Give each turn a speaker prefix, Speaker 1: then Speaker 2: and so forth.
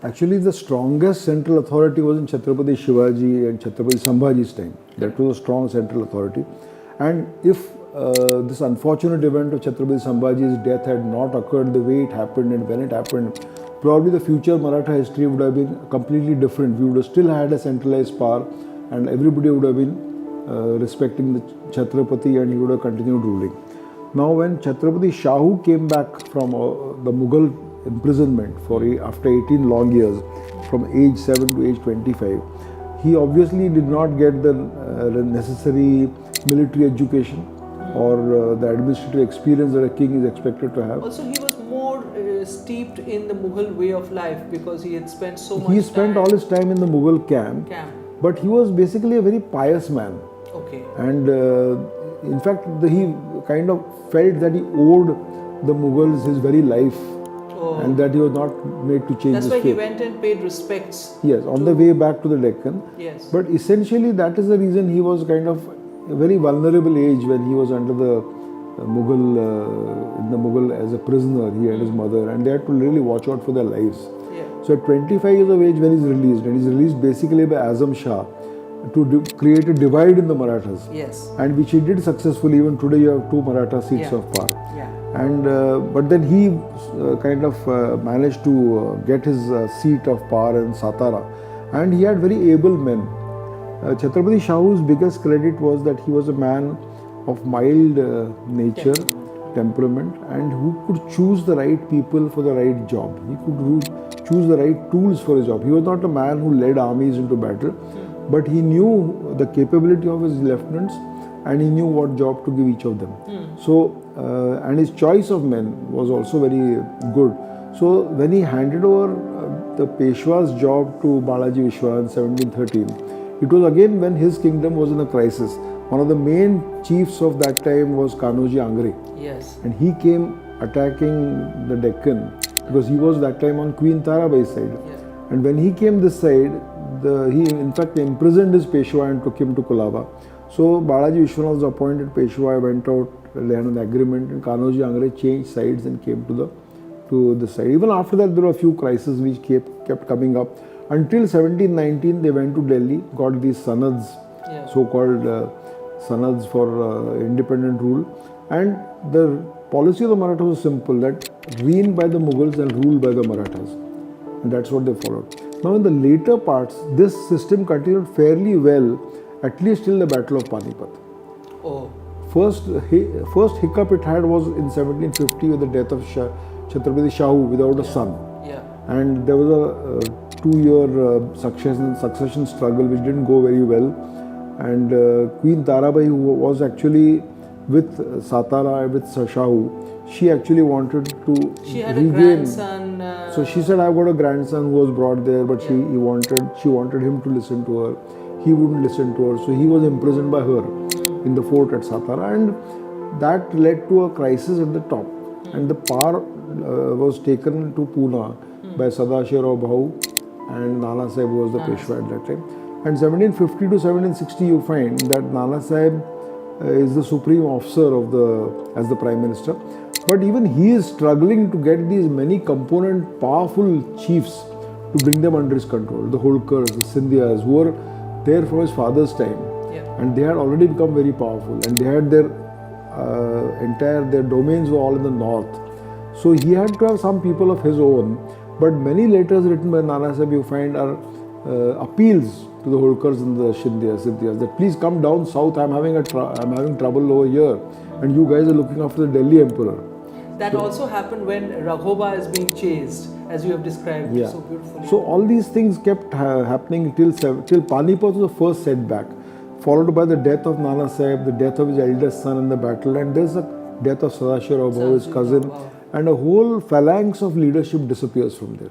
Speaker 1: Actually, the strongest central authority was in Chhatrapati Shivaji and Chhatrapati Sambhaji's time. That was a strong central authority. And if this unfortunate event of Chhatrapati Sambhaji's death had not occurred the way it happened and when it happened, probably the future Maratha history would have been completely different. We would have still had a centralized power and everybody would have been respecting the Chhatrapati and he would have continued ruling. Now when Chhatrapati Shahu came back from the Mughal imprisonment after 18 long years, from age 7 to age 25, he obviously did not get the necessary military education or the administrative experience that a king is expected to have.
Speaker 2: Also, he was more steeped in the Mughal way of life because he had spent so much time.
Speaker 1: He spent all his time in the Mughal camp. But he was basically a very pious man.
Speaker 2: Okay.
Speaker 1: And in fact, he kind of felt that he owed the Mughals his very life.
Speaker 2: Oh.
Speaker 1: And that he was not made to change his faith.
Speaker 2: That's why he went and paid respects.
Speaker 1: Yes, on the way back to the Deccan.
Speaker 2: Yes.
Speaker 1: But essentially that is the reason he was kind of a very vulnerable age when he was under the Mughal, in the Mughal as a prisoner, he and his mother, and they had to really watch out for their lives.
Speaker 2: Yeah.
Speaker 1: So at 25 years of age when he's released, and he's released basically by Azam Shah to create a divide in the Marathas.
Speaker 2: Yes.
Speaker 1: And which he did successfully. Even today you have 2 Maratha seats of power.
Speaker 2: Yeah.
Speaker 1: And but then he kind of managed to get his seat of power in Satara, and he had very able men. Chhatrapati Shahu's biggest credit was that he was a man of mild nature, temperament, and who could choose the right people for the right job. He could choose the right tools for his job. He was not a man who led armies into battle, but he knew the capability of his lieutenants and he knew what job to give each of them. So, and his choice of men was also very good. So, when he handed over the Peshwa's job to Balaji Vishwa in 1713, it was again when his kingdom was in a crisis. One of the main chiefs of that time was Kanoji Angre.
Speaker 2: Yes.
Speaker 1: And he came attacking the Deccan because he was that time on Queen Tarabai's side.
Speaker 2: Yes.
Speaker 1: And when he came this side, he in fact imprisoned his Peshwa and took him to Kolaba. So Balaji Vishwanath was appointed Peshwa, went out, they had an agreement, and Kanoji Angre changed sides and came to the side. Even after that, there were a few crises which kept coming up. Until 1719, they went to Delhi, got these sanads, so-called sanads for independent rule. And the policy of the Marathas was simple, that reign by the Mughals and rule by the Marathas. And that's what they followed. Now in the later parts, this system continued fairly well, at least till the Battle of Panipat.
Speaker 2: Oh.
Speaker 1: First hiccup it had was in 1750 with the death of Chhatrapati Shahu without a son.
Speaker 2: Yeah.
Speaker 1: And there was a 2-year succession struggle which didn't go very well. And Queen Tarabai, who was actually with Satara, with Shahu, she actually wanted to
Speaker 2: She had
Speaker 1: regain.
Speaker 2: a grandson.
Speaker 1: So she said, I've got a grandson who was brought there, but she wanted him to listen to her. He wouldn't listen to her, so he was imprisoned by her in the fort at Satara, and that led to a crisis at the top. And the power was taken to Pune by Sadashivrao Bhau, and Nana Sahib was the Peshwa at that time. And 1750 to 1760, you find that Nana Sahib is the supreme officer as the Prime Minister. But even he is struggling to get these many component, powerful chiefs to bring them under his control. The Holkars, the Scindias, who were there from his father's time. And they had already become very powerful. And they had their domains were all in the north. So he had to have some people of his own. But many letters written by Nana Sahib, you find, are appeals to the Holkars and the Scindias that please come down south, I'm having trouble over here. And you guys are looking after the Delhi Emperor.
Speaker 2: That also happened when Raghoba is being chased, as you have described so beautifully.
Speaker 1: So all these things kept happening till Panipat was the first setback, followed by the death of Nana Sahib, the death of his eldest son in the battle, and there's the death of Sadashivrao Bhau, his cousin, and a whole phalanx of leadership disappears from there.